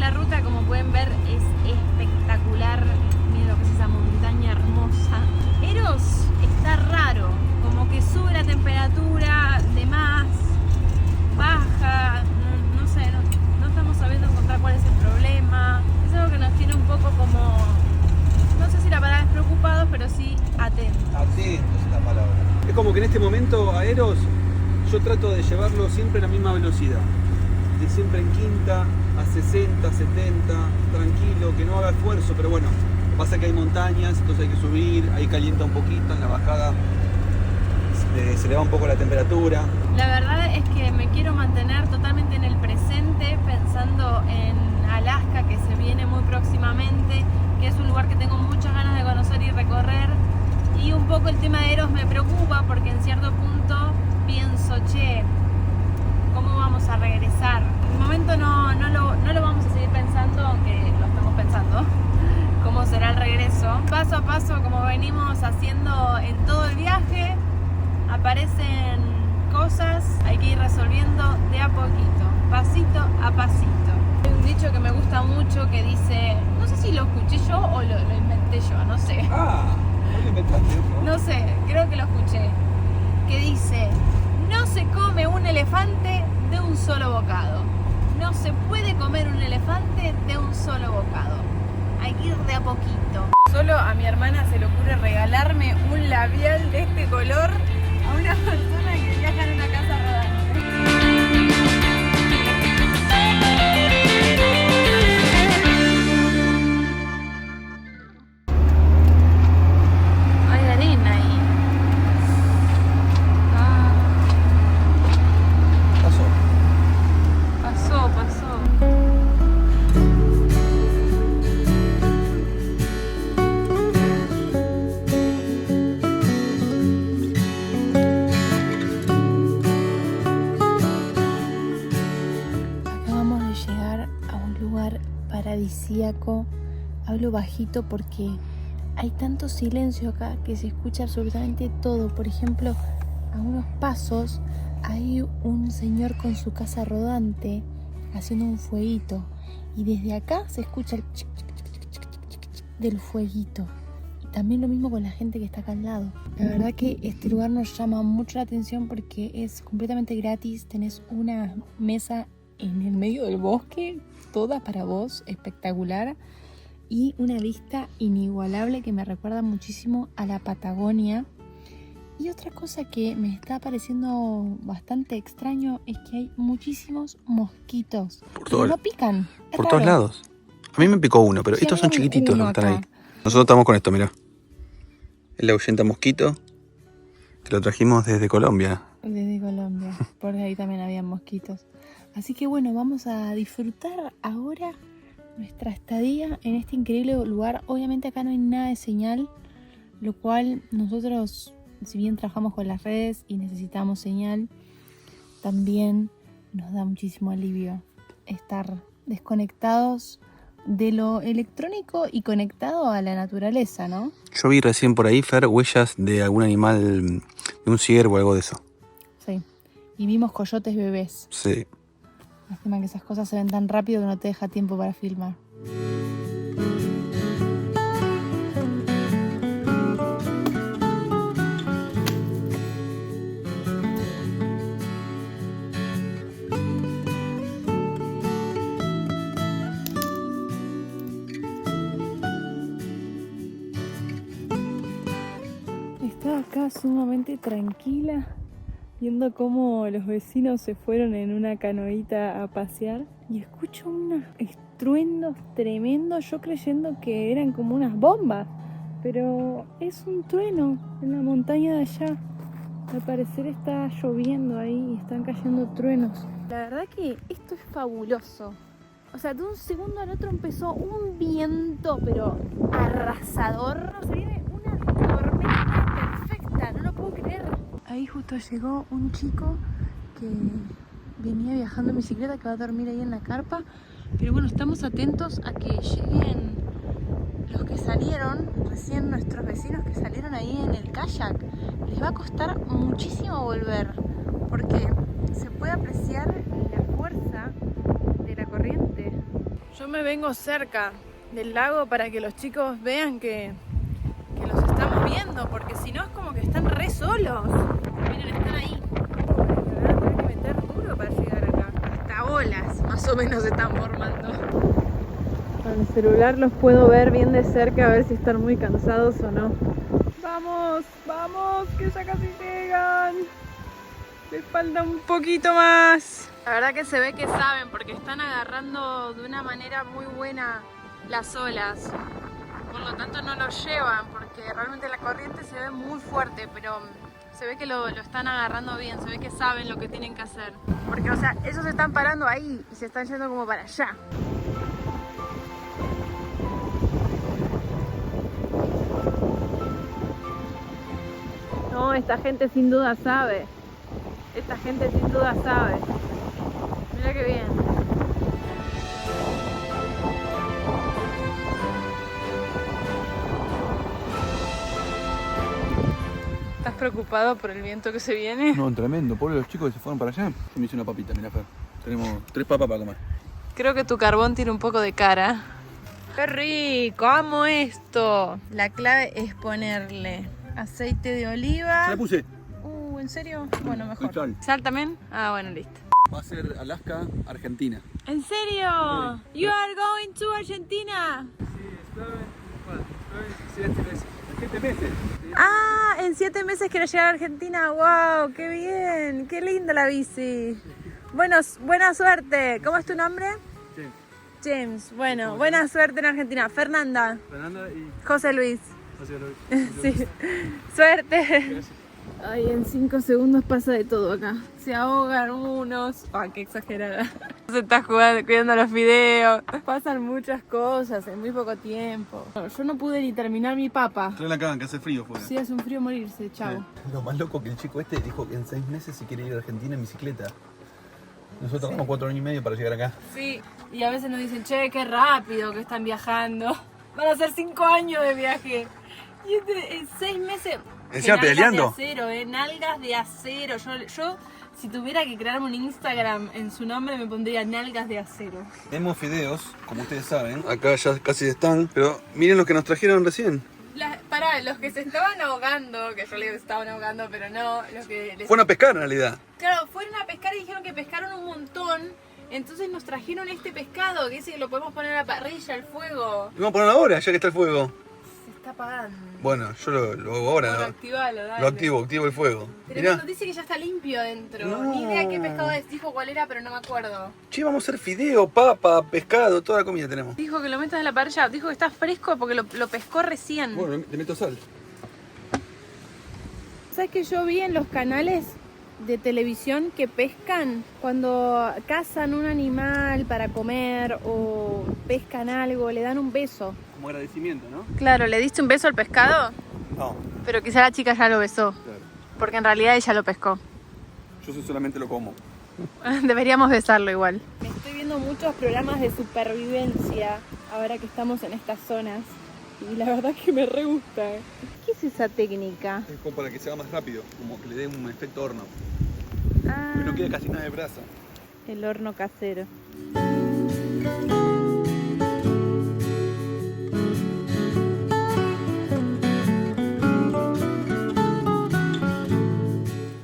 la ruta, como pueden ver, es espectacular. Miren lo que es esa montaña hermosa. Eros está raro, como que sube la temperatura de más, baja, no sé, no estamos sabiendo encontrar cuál es el problema. Es algo que nos tiene un poco como, no sé si la palabra es preocupados, pero sí atentos. Atentos es la palabra. Es como que en este momento a Eros yo trato de llevarlo siempre a la misma velocidad. De siempre en quinta, a 60, 70, tranquilo, que no haga esfuerzo, pero bueno, pasa que hay montañas, entonces hay que subir, ahí calienta un poquito, en la bajada se le va un poco la temperatura. La verdad es que me quiero mantener totalmente en el presente, pensando en Alaska, que se viene muy próximamente, que es un lugar que tengo muchas ganas de conocer y recorrer. Y un poco el tema de Eros me preocupa porque en cierto punto pienso, che, ¿cómo vamos a regresar? De momento no lo vamos a seguir pensando, aunque lo estamos pensando, cómo será el regreso. Paso a paso, como venimos haciendo en todo el viaje, aparecen cosas, hay que ir resolviendo de a poquito, pasito a pasito. Hay un dicho que me gusta mucho que dice, no sé si lo escuché yo o lo inventé yo, no sé. ¿Vos lo inventaste, ¿no? No sé, creo que lo escuché. Que dice, no se come un elefante de un solo bocado. No se puede comer un elefante de un solo bocado. Hay que ir de a poquito. Solo a mi hermana se le ocurre regalarme un labial de este color a una persona que viaja en una casa rodante. Hay arena ahí. Pasó. Acabamos de llegar a un lugar paradisíaco. Hablo bajito porque hay tanto silencio acá que se escucha absolutamente todo. Por ejemplo, a unos pasos hay un señor con su casa rodante haciendo un fueguito y desde acá se escucha el chic, chic, chic, chic, chic, chic del fueguito. Y también lo mismo con la gente que está acá al lado. La verdad que este lugar nos llama mucho la atención porque es completamente gratis. Tenés una mesa en el medio del bosque, toda para vos, espectacular, y una vista inigualable que me recuerda muchísimo a la Patagonia. Y otra cosa que me está pareciendo bastante extraño es que hay muchísimos mosquitos. Pero no pican. Por todos lados. A mí me picó uno, pero Sí, estos son chiquititos los que están ahí. acá. Nosotros estamos con esto, mirá. El ahuyenta mosquito, que lo trajimos desde Colombia. Desde Colombia. Por ahí también había mosquitos. Así que bueno, vamos a disfrutar ahora nuestra estadía en este increíble lugar. Obviamente acá no hay nada de señal, lo cual nosotros, si bien trabajamos con las redes y necesitamos señal, también nos da muchísimo alivio estar desconectados de lo electrónico y conectado a la naturaleza, ¿no? Yo vi recién por ahí, Fer, huellas de algún animal, de un ciervo o algo de eso. Sí. Y vimos coyotes bebés. Sí. Lástima que esas cosas se ven tan rápido que no te deja tiempo para filmar. Estaba acá sumamente tranquila, viendo cómo los vecinos se fueron en una canoita a pasear y escucho unos estruendos tremendos, yo creyendo que eran como unas bombas, pero es un trueno en la montaña de allá. Al parecer está lloviendo ahí y están cayendo truenos. La verdad que esto es fabuloso. O sea, de un segundo al otro empezó un viento, pero arrasador. Se viene una tormenta perfecta, no lo puedo creer. Ahí justo llegó un chico que venía viajando en bicicleta, que va a dormir ahí en la carpa. Pero bueno, estamos atentos a que lleguen los que salieron, recién nuestros vecinos que salieron ahí en el kayak. Les va a costar muchísimo volver, porque se puede apreciar la fuerza de la corriente. Yo me vengo cerca del lago para que los chicos vean que los estamos viendo, porque si no es como que están re solos. Miren, están ahí. Me van a tener que meter duro para llegar acá. Hasta olas más o menos se están formando. Con el celular los puedo ver bien de cerca a ver si están muy cansados o no. Vamos, vamos, que ya casi llegan. Les falta un poquito más. La verdad que se ve que saben porque están agarrando de una manera muy buena las olas. Por lo tanto no lo llevan porque realmente la corriente se ve muy fuerte, pero se ve que lo están agarrando bien, se ve que saben lo que tienen que hacer. Porque, o sea, ellos se están parando ahí y se están yendo como para allá. No, esta gente sin duda sabe. Esta gente sin duda sabe. Mira qué bien. ¿Estás preocupado por el viento que se viene? No, tremendo. Pobre los chicos que se fueron para allá. Yo me hice una papita, mirá, Fer. Tenemos 3 papas para comer. Creo que tu carbón tiene un poco de cara. ¡Qué rico! ¡Amo esto! La clave es ponerle aceite de oliva. Se la puse. ¿En serio? Bueno, mejor. Y sal. ¿Sal también? Ah, bueno, listo. Va a ser Alaska, Argentina. ¿En serio? Sí. You are going to Argentina. Sí, estuve 7 meses. Ah, en 7 meses quiero llegar a Argentina. ¡Wow! ¡Qué bien! ¡Qué linda la bici! Bueno, buena suerte. ¿Cómo es tu nombre? Sí. James. Bueno, buena suerte en Argentina. Fernanda. Fernanda y José Luis. José Luis. Sí. Suerte. Ay, en 5 segundos pasa de todo acá. Se ahogan unos. Ah, qué exagerada. Se está jugando, cuidando los videos. Pasan muchas cosas en muy poco tiempo. Yo no pude ni terminar mi papa. Trae la cama, que hace frío fuera. Sí, hace un frío morirse, chao. Lo más loco que el chico este dijo que en 6 meses se quiere ir a Argentina en bicicleta. Nosotros tardamos 4 años y medio para llegar acá. Sí, y a veces nos dicen, che, qué rápido que están viajando. Van a ser 5 años de viaje. Y en 6 meses... Encima peleando. De acero, nalgas de acero. Yo, si tuviera que crearme un Instagram en su nombre, me pondría nalgas de acero. Tenemos fideos, como ustedes saben. Acá ya casi están. Pero miren los que nos trajeron recién. Pará, los que se estaban ahogando, que yo les estaban ahogando, pero no, los que... Fueron a pescar en realidad. Claro, fueron a pescar y dijeron que pescaron un montón. Entonces nos trajeron este pescado, que dice que lo podemos poner a la parrilla, al fuego. Lo vamos a poner ahora, ya que está el fuego. Se está apagando. Bueno, yo lo hago ahora. Bueno, ¿no? activalo, dale. Lo activo el fuego. Pero Mirá. cuando dice que ya está limpio adentro. No. Ni idea qué pescado es, dijo cuál era, pero no me acuerdo. Che, vamos a hacer fideo, papa, pescado, toda la comida tenemos. Dijo que lo metas en la parrilla, dijo que está fresco porque lo pescó recién. Bueno, le meto sal. ¿Sabes que yo vi en los canales de televisión que pescan cuando cazan un animal para comer o pescan algo, le dan un beso? Como agradecimiento, ¿no? Claro, ¿le diste un beso al pescado? No, Pero quizá la chica ya lo besó, claro. porque en realidad ella lo pescó. Yo solamente lo como. Deberíamos besarlo igual. Estoy viendo muchos programas de supervivencia ahora que estamos en estas zonas y la verdad que me re gusta. ¿Qué es esa técnica? Es como para que se haga más rápido, como que le dé un efecto horno. Ah, Pero no queda casi nada de brasa. el horno casero.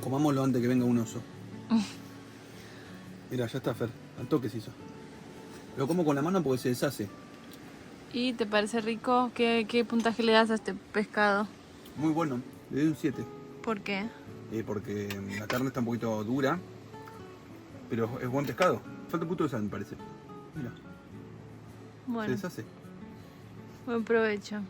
Comámoslo antes que venga un oso. Mira, ya está, Fer. Al toque se hizo. Lo como con la mano porque se deshace. ¿Y te parece rico? ¿Qué puntaje le das a este pescado? Muy bueno. Le doy un 7. ¿Por qué? Porque la carne está un poquito dura. Pero es buen pescado. Falta un poquito de sal, me parece. Mira, se Bueno, deshace. buen provecho.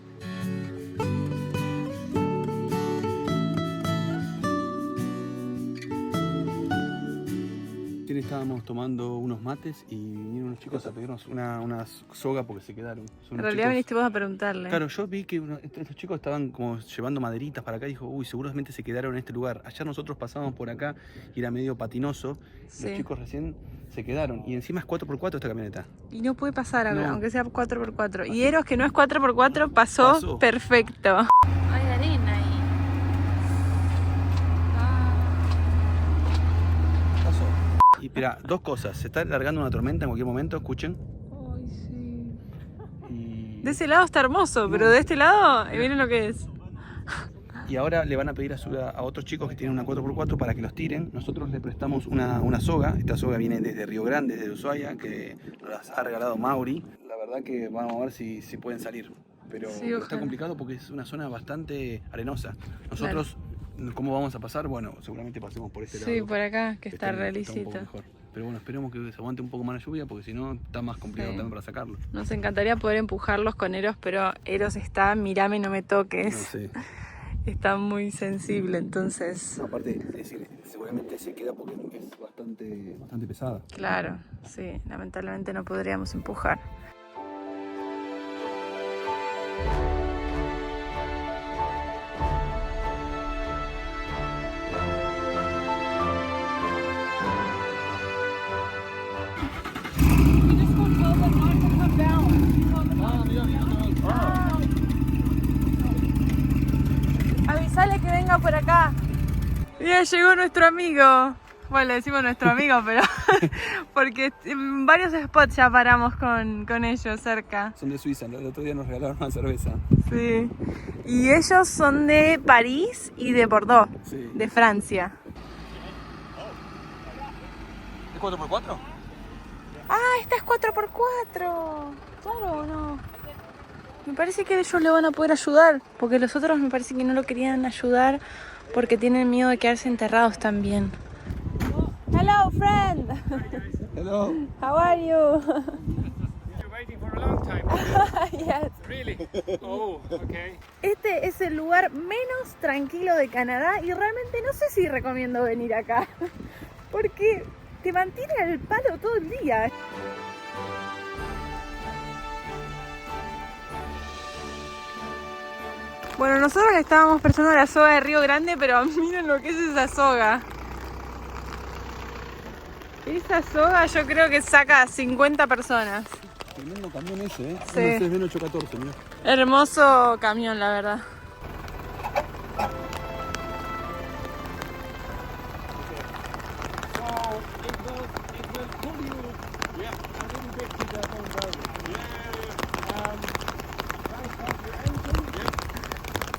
Recién estábamos tomando unos mates y vinieron unos chicos a pedirnos una soga porque se quedaron. Son En unos realidad chicos- viniste vos a preguntarle. Claro, yo vi que estos chicos estaban como llevando maderitas para acá y dijo, uy, seguramente se quedaron en este lugar. Ayer nosotros pasamos por acá y era medio patinoso. Sí. Los chicos recién se quedaron. Y encima es 4x4 esta camioneta. Y no puede pasar ahora, No. aunque sea 4x4. Y Eros, que no es 4x4, pasó Pasó. perfecto. Hay arena ahí. Pasó. Y mira, dos cosas. Se está largando una tormenta en cualquier momento, escuchen. Ay, sí. De ese lado está hermoso, pero de este lado, miren lo que es. Y ahora le van a pedir ayuda a otros chicos que tienen una 4x4 para que los tiren. Nosotros le prestamos una soga. Esta soga viene desde Río Grande, desde Ushuaia, que nos las ha regalado Mauri. La verdad que vamos a ver si pueden salir. Pero Sí, está complicado porque es una zona bastante arenosa. Nosotros, ¿cómo vamos a pasar? Bueno, seguramente pasemos por este lado. Sí, por acá, que está un relicito. poco mejor. Pero bueno, esperemos que se aguante un poco más la lluvia porque si no está más complicado también para sacarlo. Nos encantaría poder empujarlos con Eros, pero Eros está, mirame, no me toques. No sé. Está muy sensible, entonces... No, aparte, es decir, seguramente se queda porque es bastante pesada. Claro, sí, lamentablemente no podríamos empujar. Avisale que venga por acá. Ya llegó nuestro amigo. Bueno, le decimos nuestro amigo, pero porque en varios spots ya paramos con ellos cerca. Son de Suiza, el otro día nos regalaron una cerveza. Sí. Y ellos son de París y de Bordeaux, Sí. de Francia. ¿Es 4x4? Ah, esta es 4x4. Claro o no. Me parece que ellos le van a poder ayudar, porque los otros me parece que no lo querían ayudar porque tienen miedo de quedarse enterrados también. Hello, friend. Hello. How are you? You're waiting for a long time. Yes. Really? Oh, okay. Este es el lugar menos tranquilo de Canadá y realmente no sé si recomiendo venir acá, porque te mantiene al palo todo el día. Bueno, nosotros le estábamos prestando la soga de Río Grande, pero miren lo que es esa soga. Esa soga yo creo que saca 50 personas. Tremendo camión ese, ¿eh? Sí. Un CSV 814, mirá. Hermoso camión, la verdad.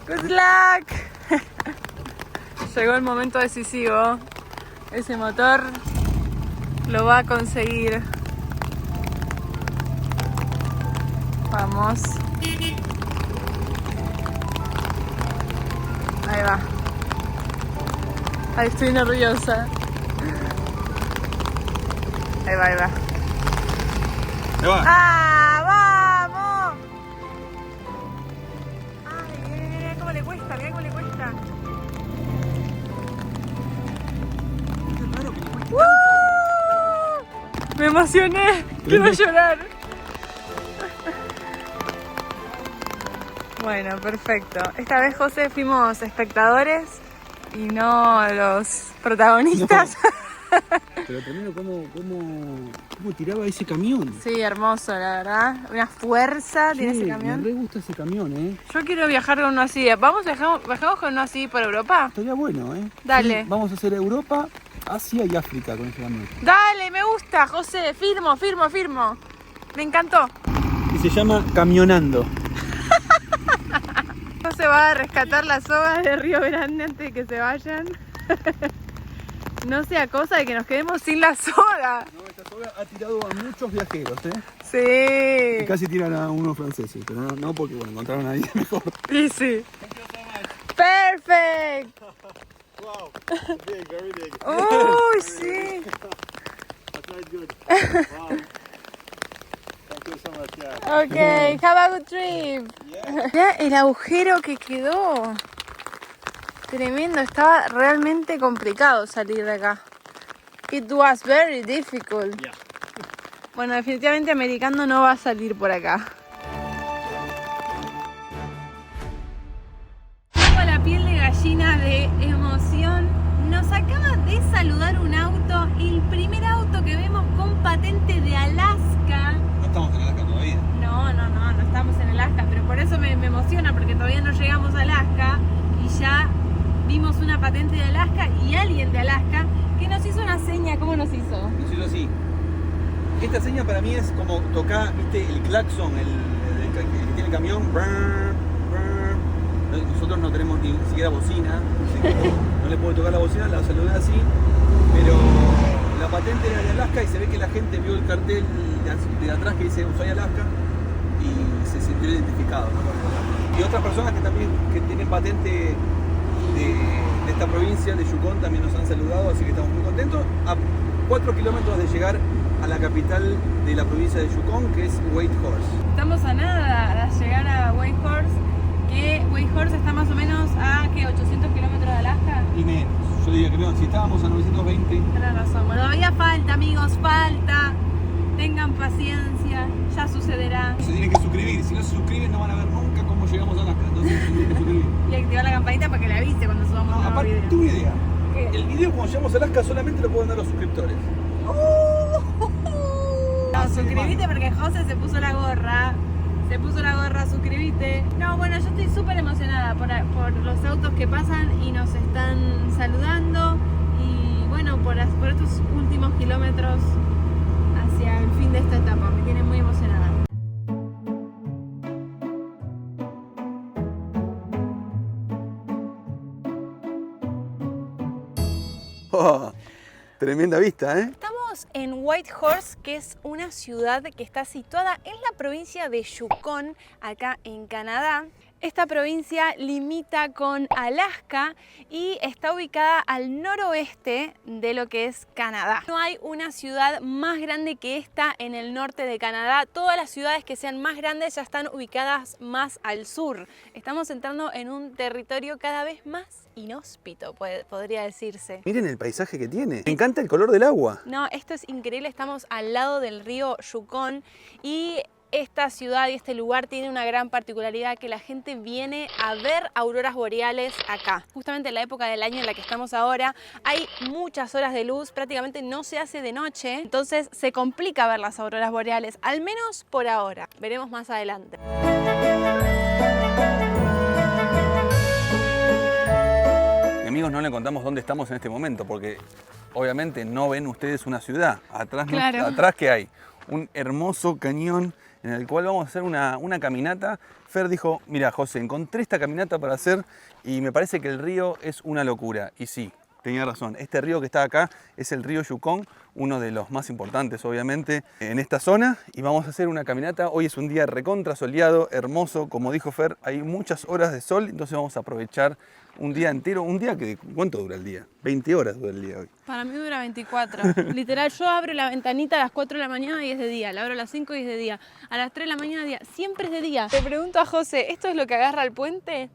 Good luck. Llegó el momento decisivo. Ese motor lo va a conseguir. Vamos. Ahí va. Ay, estoy nerviosa. Ahí va, ahí va. Ahí va. ¡Ah, vamos! Ay, mira cómo le cuesta, mira cómo le cuesta. Me emocioné, quiero llorar. Bueno, perfecto. Esta vez, José, fuimos espectadores y no los protagonistas. Pero tremendo cómo tiraba ese camión. Sí, hermoso, la verdad. Una fuerza tiene ese Me camión. re gusta ese camión, ¿eh? Yo quiero viajar con uno así. ¿Viajamos con uno así por Europa? Estaría bueno, ¿eh? Dale. Sí, vamos a hacer Europa, Asia y África con ese camión. Dale, me gusta, José. Firmo. Me encantó. Y se llama Camionando. José va a rescatar las sogas de Río Grande antes de que se vayan. No sea cosa de que nos quedemos sin la soga. No, esta soga ha tirado a muchos viajeros, ¿eh? Sí. Y casi tiran a unos franceses, pero no porque, bueno, encontraron a alguien mejor. Sí, sí. Perfect. Wow. Big, very big. Uy, sí. That's very good. Wow. Thank you so much. Yeah. Ok, have a good trip. Mirá el agujero que quedó. Tremendo, estaba realmente complicado salir de acá. It was very difficult. Yeah. Bueno, definitivamente americano no va a salir por acá. Tengo la piel de gallina de emoción. Nos acaba de saludar un auto, el primer auto que vemos con patente de Alaska. No estamos en Alaska todavía. No estamos en Alaska, pero por eso me emociona, porque todavía no llegamos a Alaska y ya vimos una patente de Alaska y alguien de Alaska que nos hizo una seña. ¿Cómo nos hizo? Nos hizo así. Esta seña para mí es como tocar, viste, el claxon, el que tiene camión, nosotros no tenemos ni siquiera bocina, así que no le puedo tocar la bocina, la saludé así, pero la patente era de Alaska y se ve que la gente vio el cartel de atrás que dice Ushuaia, Alaska, y se sintió identificado, ¿no? Y otras personas que también que tienen patente de esta provincia de Yukon también nos han saludado, así que estamos muy contentos. A 4 kilómetros de llegar a la capital de la provincia de Yukon, que es Whitehorse. Estamos a nada de llegar a Whitehorse, que Whitehorse está más o menos a ¿qué? 800 kilómetros de Alaska. Y menos, yo diría que no, si estábamos a 920. Tienes razón, bueno, todavía falta, amigos, falta. Tengan paciencia, ya sucederá. Se tienen que suscribir, si no se suscriben no van a ver nunca cómo llegamos a Alaska, entonces se tienen que suscribir. Y activar la campanita para que le avise cuando subamos un nuevo Aparte, video. tu idea. ¿Qué? El video cuando llegamos a Alaska solamente lo pueden ver los suscriptores. No, suscribite porque José se puso la gorra. Se puso la gorra, suscribite. No, bueno, yo estoy súper emocionada por los autos que pasan y nos están saludando. Y bueno, por estos últimos kilómetros hacia el fin de esta etapa. Me tiene muy emocionada. Oh, tremenda vista, ¿eh? Estamos en Whitehorse, que es una ciudad que está situada en la provincia de Yukon, acá en Canadá. Esta provincia limita con Alaska y está ubicada al noroeste de lo que es Canadá. No hay una ciudad más grande que esta en el norte de Canadá. Todas las ciudades que sean más grandes ya están ubicadas más al sur. Estamos entrando en un territorio cada vez más inhóspito, podría decirse. Miren el paisaje que tiene. Me encanta el color del agua. No, esto es increíble. Estamos al lado del río Yukon y esta ciudad y este lugar tiene una gran particularidad, que la gente viene a ver auroras boreales acá. Justamente en la época del año en la que estamos ahora hay muchas horas de luz, prácticamente no se hace de noche, entonces se complica ver las auroras boreales, al menos por ahora. Veremos más adelante. Amigos, no le contamos dónde estamos en este momento, porque obviamente no ven ustedes una ciudad. Atrás, Claro. atrás que hay un hermoso cañón en el cual vamos a hacer una caminata. Fer dijo, mira José, encontré esta caminata para hacer y me parece que el río es una locura. Y sí, tenía razón, este río que está acá es el río Yukon, uno de los más importantes obviamente en esta zona, y vamos a hacer una caminata. Hoy es un día recontra soleado, hermoso, como dijo Fer, hay muchas horas de sol, entonces vamos a aprovechar un día entero. Un día que, ¿cuánto dura el día? 20 horas dura el día hoy. Para mí dura 24. Literal, yo abro la ventanita a las 4 de la mañana y es de día. La abro a las 5 y es de día. A las 3 de la mañana es de día. Siempre es de día. Te pregunto a José, ¿esto es lo que agarra el puente?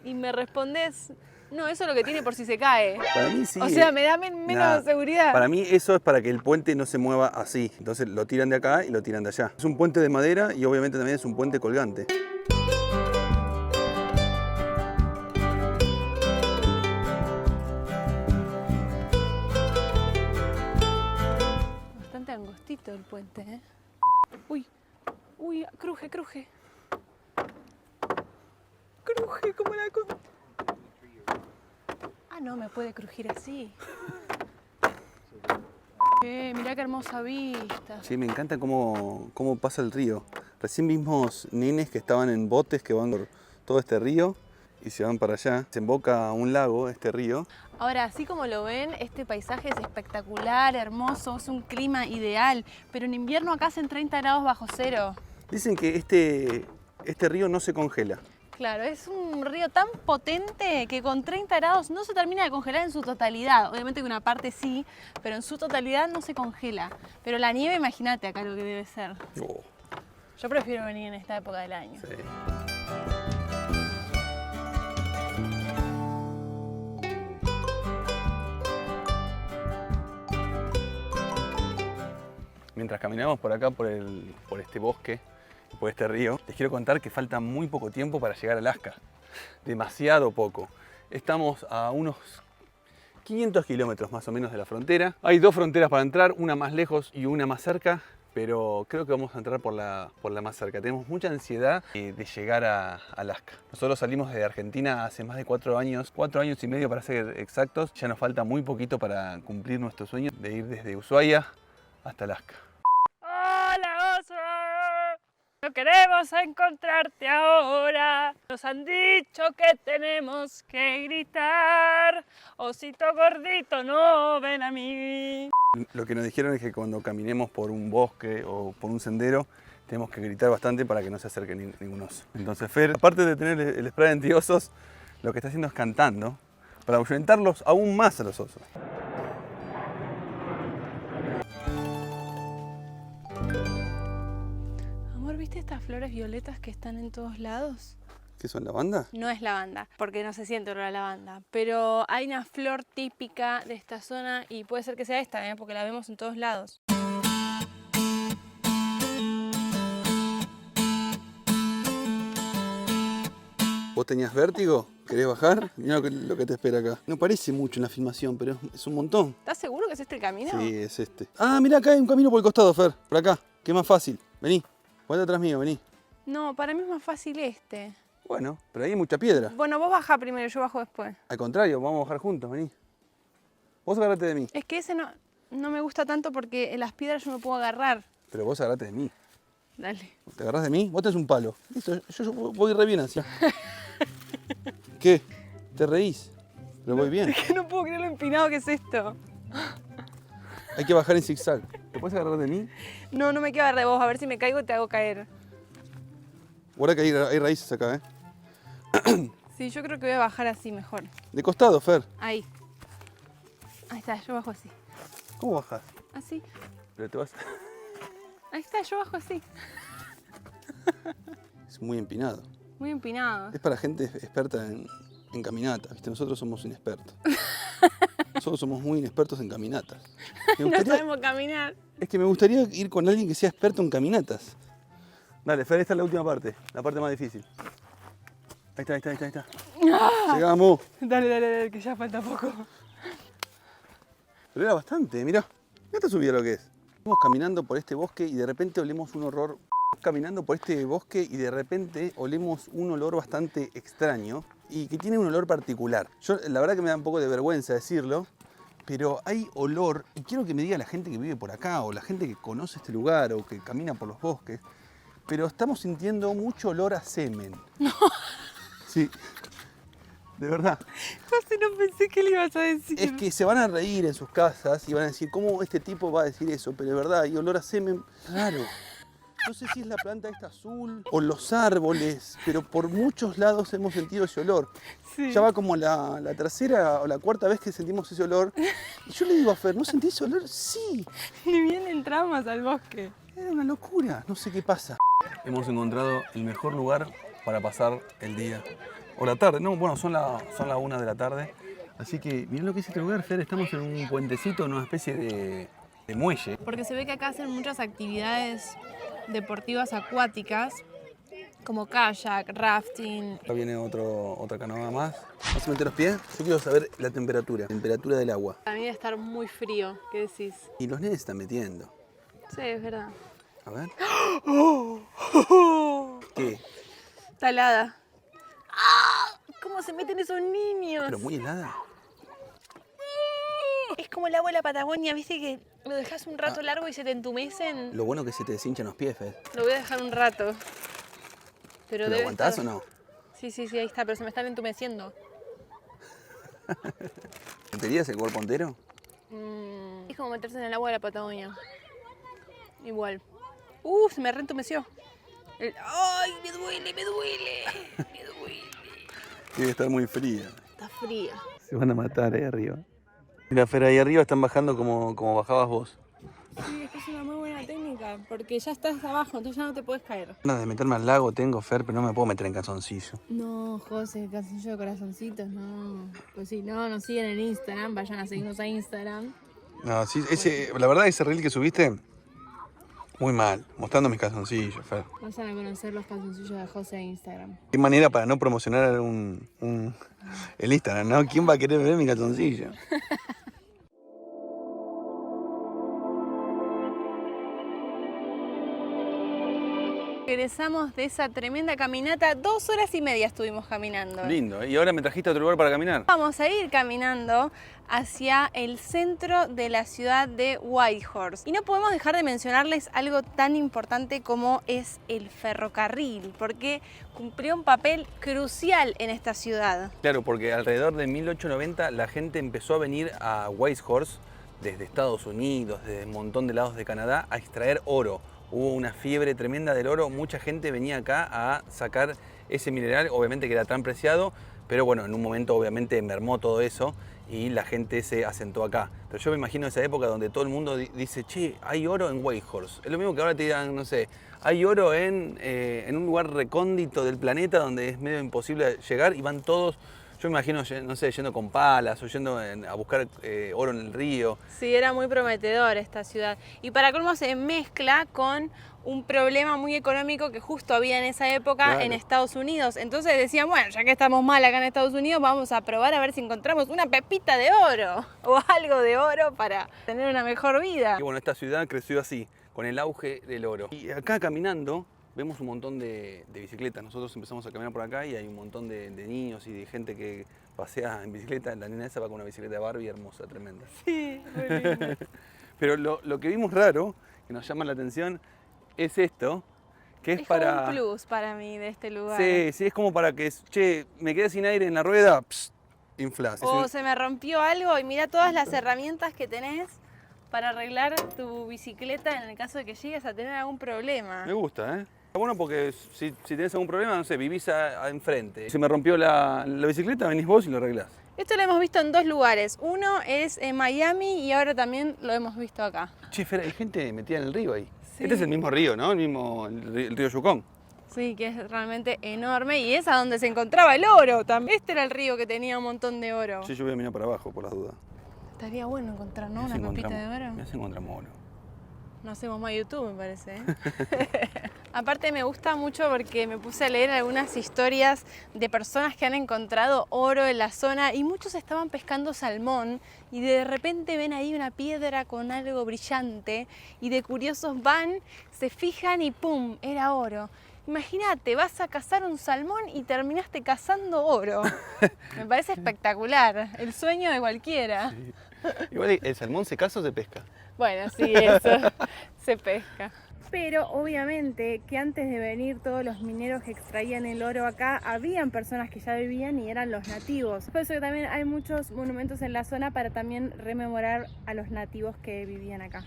Y me respondes, no, eso es lo que tiene por si se cae. Para mí sí. O sea, me da menos seguridad. Para mí eso es para que el puente no se mueva así. Entonces lo tiran de acá y lo tiran de allá. Es un puente de madera y obviamente también es un puente colgante. Bastante angostito el puente, ¿eh? Uy, uy, cruje, cruje. Cruje como la cosa. Ah, no, me puede crujir así. Mirá qué hermosa vista. Sí, me encanta cómo pasa el río. Recién vimos nenes que estaban en botes que van por todo este río y se van para allá. Se emboca un lago, este río. Ahora, así como lo ven, este paisaje es espectacular, hermoso, es un clima ideal, pero en invierno acá hacen 30 grados bajo cero. Dicen que este río no se congela. Claro, es un río tan potente que con 30 grados no se termina de congelar en su totalidad. Obviamente que una parte sí, pero en su totalidad no se congela. Pero la nieve, imagínate acá lo que debe ser. Oh, Yo prefiero venir en esta época del año. sí. Mientras caminamos por acá, por este bosque, por este río, les quiero contar que falta muy poco tiempo para llegar a Alaska. Demasiado poco. Estamos a unos 500 kilómetros más o menos de la frontera. Hay dos fronteras para entrar, una más lejos y una más cerca, pero creo que vamos a entrar por la más cerca. Tenemos mucha ansiedad de llegar a Alaska. Nosotros salimos de Argentina hace más de 4 años y medio para ser exactos. Ya nos falta muy poquito para cumplir nuestro sueño de ir desde Ushuaia hasta Alaska. ¡Hola, oso! No queremos encontrarte ahora. Nos han dicho que tenemos que gritar. Osito gordito, no ven a mí. Lo que nos dijeron es que cuando caminemos por un bosque o por un sendero, tenemos que gritar bastante para que no se acerque ningún oso. Entonces Fer, aparte de tener el spray antiosos, lo que está haciendo es cantando para ahuyentarlos aún más a los osos. Amor, ¿viste estas flores violetas que están en todos lados? ¿Qué son, lavanda? No es lavanda, porque no se siente olor a lavanda, pero hay una flor típica de esta zona y puede ser que sea esta, porque la vemos en todos lados. ¿Vos tenías vértigo? ¿Querés bajar? Mirá lo que te espera acá. No parece mucho en la filmación, pero es un montón. ¿Estás seguro que es este el camino? Sí, es este. Ah, mirá, acá hay un camino por el costado, Fer. Por acá, que es más fácil. Vení, ponete atrás mío, vení. No, para mí es más fácil este. Bueno, pero ahí hay mucha piedra. Bueno, vos bajá primero, yo bajo después. Al contrario, vamos a bajar juntos, vení. Vos agarrate de mí. Es que ese no me gusta tanto porque en las piedras yo me puedo agarrar. Pero vos agarrate de mí. Dale. ¿Te agarrás de mí? Vos tenés un palo. Listo, yo voy re bien así. ¿Qué? ¿Te reís? Pero voy bien. Es que no puedo creer lo empinado que es esto. Hay que bajar en zigzag. ¿Te puedes agarrar de mí? No, no me quiero agarrar de vos. A ver si me caigo te hago caer. Guarda que hay raíces acá, ¿eh? Sí, yo creo que voy a bajar así mejor. De costado, Fer. Ahí. Ahí está, yo bajo así. ¿Cómo bajas? Así. Pero te vas... Ahí está, yo bajo así. Es muy empinado. Muy empinado. Es para gente experta en caminatas, ¿viste? Nosotros somos inexpertos. Nosotros somos muy inexpertos en caminatas. No sabemos caminar. Es que me gustaría ir con alguien que sea experto en caminatas. Dale, Fer, esta es la última parte, la parte más difícil. Ahí está. Llegamos. Dale, que ya falta poco. Pero era bastante, mirá. Mirá esta subida lo que es. Estamos caminando por este bosque y de repente olemos un horror. Caminando por este bosque y de repente olemos un olor bastante extraño y que tiene un olor particular. Yo la verdad que me da un poco de vergüenza decirlo, pero hay olor, y quiero que me diga la gente que vive por acá o la gente que conoce este lugar o que camina por los bosques, pero estamos sintiendo mucho olor a semen. No. Sí, de verdad. José, no pensé que le ibas a decir. Es que se van a reír en sus casas y van a decir, ¿cómo este tipo va a decir eso? Pero de verdad, hay olor a semen raro. No sé si es la planta esta azul o los árboles, pero por muchos lados hemos sentido ese olor. Sí. Ya va como la tercera o la cuarta vez que sentimos ese olor. Y yo le digo a Fer, ¿no sentís ese olor? Sí. Ni bien entramos al bosque. Era una locura, no sé qué pasa. Hemos encontrado el mejor lugar para pasar el día. O la tarde, no, bueno, son la 1 de la tarde. Así que miren lo que es este lugar, Fer. Estamos en un puentecito, en una especie de muelle. Porque se ve que acá hacen muchas actividades deportivas acuáticas, como kayak, rafting. Acá viene otra canoa más. ¿Vas a meter los pies? Yo quiero saber la temperatura del agua. A mí debe estar muy frío, ¿qué decís? Y los nenes están metiendo. Sí, es verdad. A ver. ¿Qué? Está helada. ¡Ah! ¿Cómo se meten esos niños? Pero muy helada. Es como el agua de la Patagonia, ¿viste? Que lo dejas un rato largo y se te entumecen. Lo bueno que se te deshinchan los pies, Fer. Lo voy a dejar un rato. Pero ¿Lo debe aguantás estar... o no? Sí, ahí está, pero se me están entumeciendo. ¿Meterías el cuerpo entero? Es como meterse en el agua de la Patagonia. Igual. Se me reentumeció. ¡Ay, me duele! Tiene que estar muy fría. Está fría. Se van a matar ahí arriba. Mira, Fer, ahí arriba están bajando como bajabas vos. Sí, es que es una muy buena técnica, porque ya estás abajo, entonces ya no te puedes caer. Ganas de meterme al lago tengo, Fer, pero no me puedo meter en calzoncillo. No, José, calzoncillo de corazoncitos, no. Pues sí, no, nos siguen en Instagram, vayan a seguirnos a Instagram. No, sí, la verdad ese reel que subiste, muy mal, mostrando mis calzoncillos, Fer. Vayan a conocer los calzoncillos de José en Instagram. Qué manera para no promocionar el Instagram, ¿no? ¿Quién va a querer ver mi calzoncillo? Regresamos de esa tremenda caminata, 2 horas y media estuvimos caminando. Lindo, ¿y ahora me trajiste a otro lugar para caminar? Vamos a ir caminando hacia el centro de la ciudad de Whitehorse. Y no podemos dejar de mencionarles algo tan importante como es el ferrocarril, porque cumplió un papel crucial en esta ciudad. Claro, porque alrededor de 1890 la gente empezó a venir a Whitehorse desde Estados Unidos, desde un montón de lados de Canadá, a extraer oro. Hubo una fiebre tremenda del oro, mucha gente venía acá a sacar ese mineral, obviamente que era tan preciado, pero bueno, en un momento obviamente mermó todo eso y la gente se asentó acá. Pero yo me imagino esa época donde todo el mundo dice, che, hay oro en Whitehorse. Es lo mismo que ahora te digan, no sé, hay oro en un lugar recóndito del planeta donde es medio imposible llegar y van todos. Yo me imagino, no sé, yendo con palas o yendo a buscar oro en el río. Sí, era muy prometedor esta ciudad. Y para colmo se mezcla con un problema muy económico que justo había en esa época Claro. en Estados Unidos. Entonces decían, bueno, ya que estamos mal acá en Estados Unidos, vamos a probar a ver si encontramos una pepita de oro o algo de oro para tener una mejor vida. Y bueno, esta ciudad creció así, con el auge del oro. Y acá caminando vemos un montón de bicicletas. Nosotros empezamos a caminar por acá y hay un montón de niños y de gente que pasea en bicicleta. La nena esa va con una bicicleta de Barbie hermosa, tremenda. Sí, muy lindo. Pero lo que vimos raro, que nos llama la atención, es esto, que es para... como un plus para mí de este lugar. Sí, sí, es como para que, che, me quedé sin aire en la rueda, inflás. O se me rompió algo y mira todas las herramientas que tenés para arreglar tu bicicleta en el caso de que llegues a tener algún problema. Me gusta, ¿eh? Está bueno porque si tenés algún problema, no sé, vivís enfrente. Si me rompió la bicicleta, venís vos y lo arreglás. Esto lo hemos visto en 2 lugares. Uno es en Miami y ahora también lo hemos visto acá. Che, Fer, hay gente metida en el río ahí. Sí. Este es el mismo río, ¿no? El río Yukon. Sí, que es realmente enorme y es a donde se encontraba el oro también. Este era el río que tenía un montón de oro. Sí, yo voy a mirar para abajo, por las dudas. Estaría bueno encontrar, ¿no? Mirá si Una pepita de encontramos- oro. mirá si encontramos oro. No hacemos más YouTube, me parece. Aparte me gusta mucho porque me puse a leer algunas historias de personas que han encontrado oro en la zona y muchos estaban pescando salmón y de repente ven ahí una piedra con algo brillante y de curiosos van, se fijan y ¡pum! Era oro. Imagínate, vas a cazar un salmón y terminaste cazando oro. Me parece espectacular, el sueño de cualquiera. Igual, ¿el salmón se caza o se pesca? Bueno, sí, eso se pesca. Pero obviamente que antes de venir todos los mineros que extraían el oro acá, habían personas que ya vivían y eran los nativos. Por eso que también hay muchos monumentos en la zona para también rememorar a los nativos que vivían acá.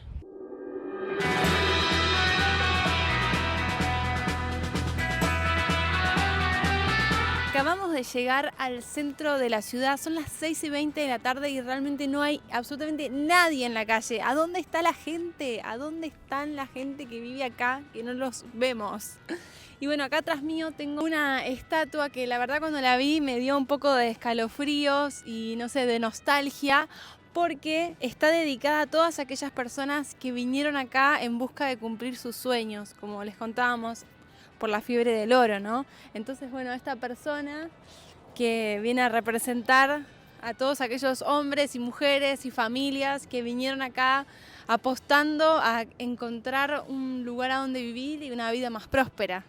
Acabamos de llegar al centro de la ciudad, son las 6:20 de la tarde y realmente no hay absolutamente nadie en la calle. ¿A dónde está la gente? ¿A dónde están la gente que vive acá que no los vemos? Y bueno, acá atrás mío tengo una estatua que la verdad cuando la vi me dio un poco de escalofríos y no sé, de nostalgia, porque está dedicada a todas aquellas personas que vinieron acá en busca de cumplir sus sueños, como les contábamos, por la fiebre del oro, ¿no? Entonces, bueno, esta persona que viene a representar a todos aquellos hombres y mujeres y familias que vinieron acá apostando a encontrar un lugar a donde vivir y una vida más próspera.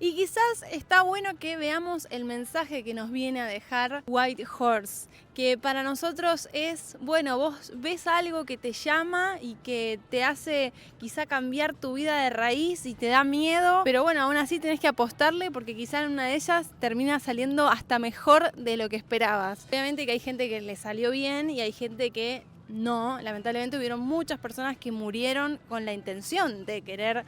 Y quizás está bueno que veamos el mensaje que nos viene a dejar Whitehorse, que para nosotros es, bueno, vos ves algo que te llama y que te hace quizá cambiar tu vida de raíz y te da miedo, pero bueno, aún así tenés que apostarle porque quizá en una de ellas termina saliendo hasta mejor de lo que esperabas. Obviamente que hay gente que le salió bien y hay gente que no, lamentablemente hubieron muchas personas que murieron con la intención de querer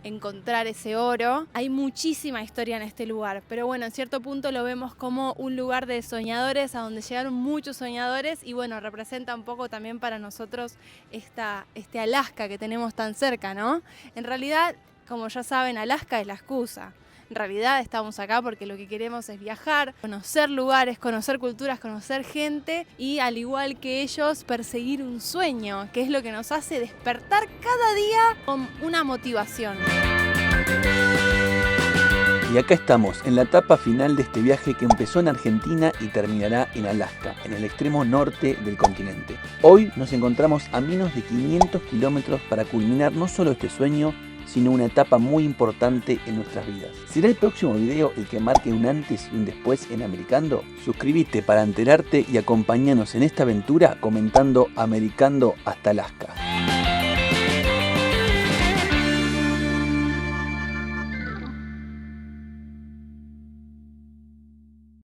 encontrar ese oro. Hay muchísima historia en este lugar, pero bueno, en cierto punto lo vemos como un lugar de soñadores, a donde llegaron muchos soñadores y bueno, representa un poco también para nosotros este Alaska que tenemos tan cerca, ¿no? En realidad, como ya saben, Alaska es la excusa. En realidad estamos acá porque lo que queremos es viajar, conocer lugares, conocer culturas, conocer gente y al igual que ellos perseguir un sueño, que es lo que nos hace despertar cada día con una motivación. Y acá estamos, en la etapa final de este viaje que empezó en Argentina y terminará en Alaska, en el extremo norte del continente. Hoy nos encontramos a menos de 500 kilómetros para culminar no solo este sueño, sino una etapa muy importante en nuestras vidas. ¿Será el próximo video el que marque un antes y un después en Americando? Suscríbete para enterarte y acompáñanos en esta aventura comentando Americando hasta Alaska.